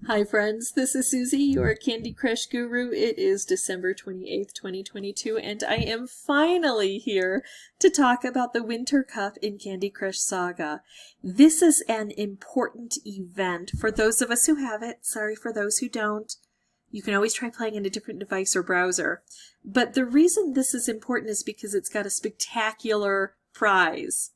Hi friends, this is Suzy, your Candy Crush guru. It is December 28th, 2022, and I am finally here to talk about the Winter Cup in Candy Crush Saga. This is an important event for those of us who have it. Sorry for those who don't. You can always try playing on a different device or browser. But the reason this is important is because it's got a spectacular prize.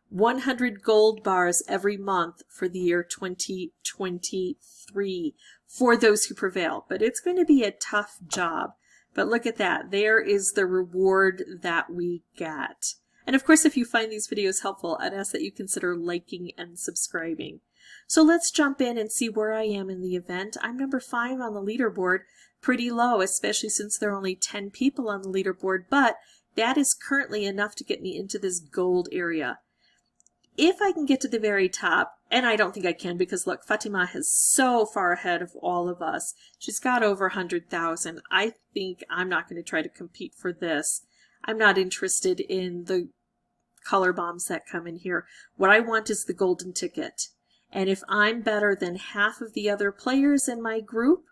100 gold bars every month for the year 2023 for those who prevail. But it's going to be a tough job. But look at that. There is the reward that we get. And of course, if you find these videos helpful, I'd ask that you consider liking and subscribing. So let's jump in and see where I am in the event. I'm number 5 on the leaderboard, pretty low, especially since there are only 10 people on the leaderboard, but that is currently enough to get me into this gold area. If I can get to the very top, and I don't think I can because look, Fatima is so far ahead of all of us. She's got over 100,000. I think I'm not going to try to compete for this. I'm not interested in the color bombs that come in here. What I want is the golden ticket. And if I'm better than half of the other players in my group,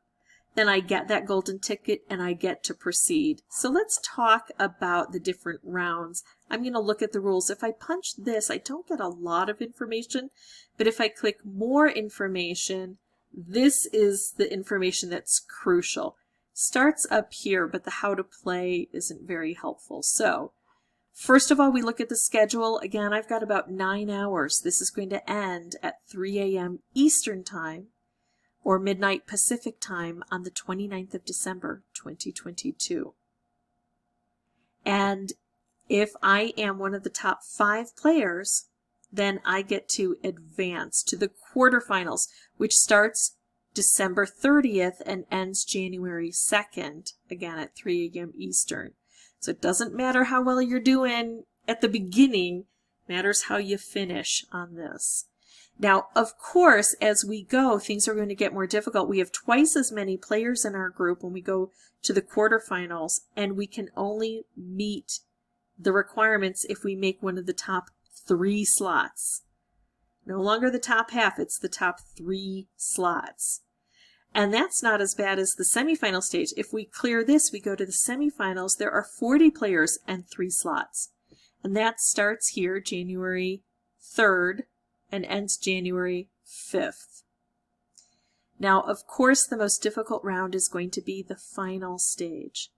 then I get that golden ticket and I get to proceed. So let's talk about the different rounds. I'm going to look at the rules. If I punch this, I don't get a lot of information, but if I click more information, this is the information that's crucial. Starts up here, but the how to play isn't very helpful. So first of all, we look at the schedule. Again, I've got about 9 hours. This is going to end at 3 a.m. Eastern Time or midnight Pacific Time on the 29th of December, 2022. And if I am one of the top 5 players, then I get to advance to the quarterfinals, which starts December 30th and ends January 2nd, again at 3 a.m. Eastern. So it doesn't matter how well you're doing at the beginning, it matters how you finish on this. Now, of course, as we go, things are going to get more difficult. We have twice as many players in our group when we go to the quarterfinals, and we can only meet the requirements if we make one of the top 3 slots. No longer the top half, it's the top 3 slots. And that's not as bad as the semifinal stage. If we clear this, we go to the semifinals. There are 40 players and 3 slots. And that starts here, January 3rd, and ends January 5th. Now, of course, the most difficult round is going to be the final stage.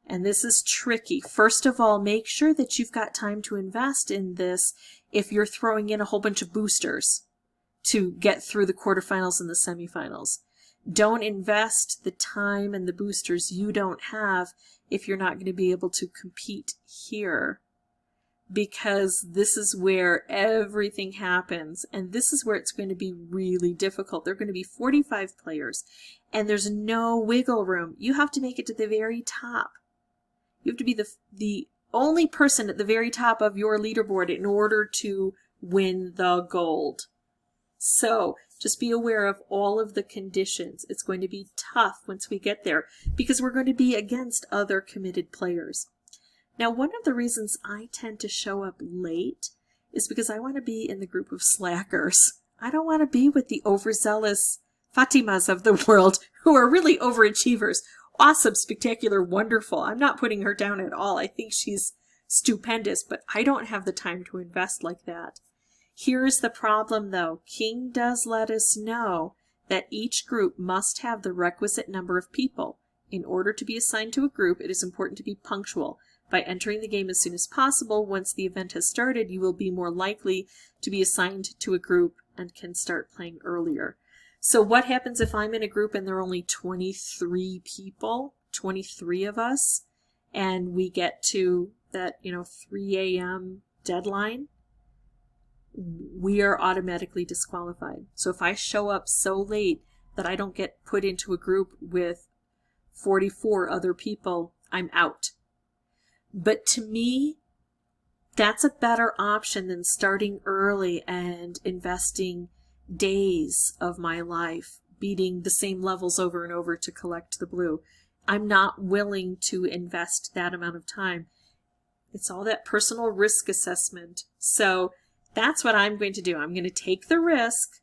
And this is tricky. First of all, make sure that you've got time to invest in this if you're throwing in a whole bunch of boosters to get through the quarterfinals and the semifinals. Don't invest the time and the boosters you don't have if you're not going to be able to compete here, because this is where everything happens, and this is where it's going to be really difficult. There are going to be 45 players, and there's no wiggle room. You have to make it to the very top. You have to be the only person at the very top of your leaderboard in order to win the gold. So just be aware of all of the conditions. It's going to be tough once we get there because we're going to be against other committed players. Now, one of the reasons I tend to show up late is because I want to be in the group of slackers. I don't want to be with the overzealous Fatimas of the world who are really overachievers. Awesome, spectacular, wonderful. I'm not putting her down at all. I think she's stupendous, but I don't have the time to invest like that. Here's the problem, though. King does let us know that each group must have the requisite number of people. In order to be assigned to a group, it is important to be punctual. By entering the game as soon as possible, once the event has started, you will be more likely to be assigned to a group and can start playing earlier. So what happens if I'm in a group and there are only 23 people, 23 of us, and we get to that, 3 a.m. deadline? We are automatically disqualified. So if I show up so late that I don't get put into a group with 44 other people, I'm out. But to me, that's a better option than starting early and investing days of my life beating the same levels over and over to collect the blue. I'm not willing to invest that amount of time. It's all that personal risk assessment. So that's what I'm going to do. I'm going to take the risk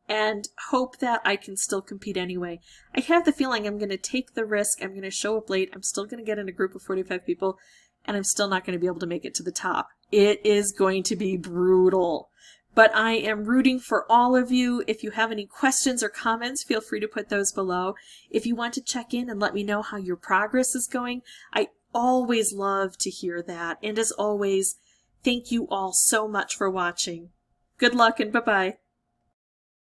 and hope that I can still compete anyway. I have the feeling I'm going to take the risk. I'm going to show up late. I'm still going to get in a group of 45 people, and I'm still not going to be able to make it to the top. It is going to be brutal. But I am rooting for all of you. If you have any questions or comments, feel free to put those below. If you want to check in and let me know how your progress is going, I always love to hear that. And as always, thank you all so much for watching. Good luck and bye-bye.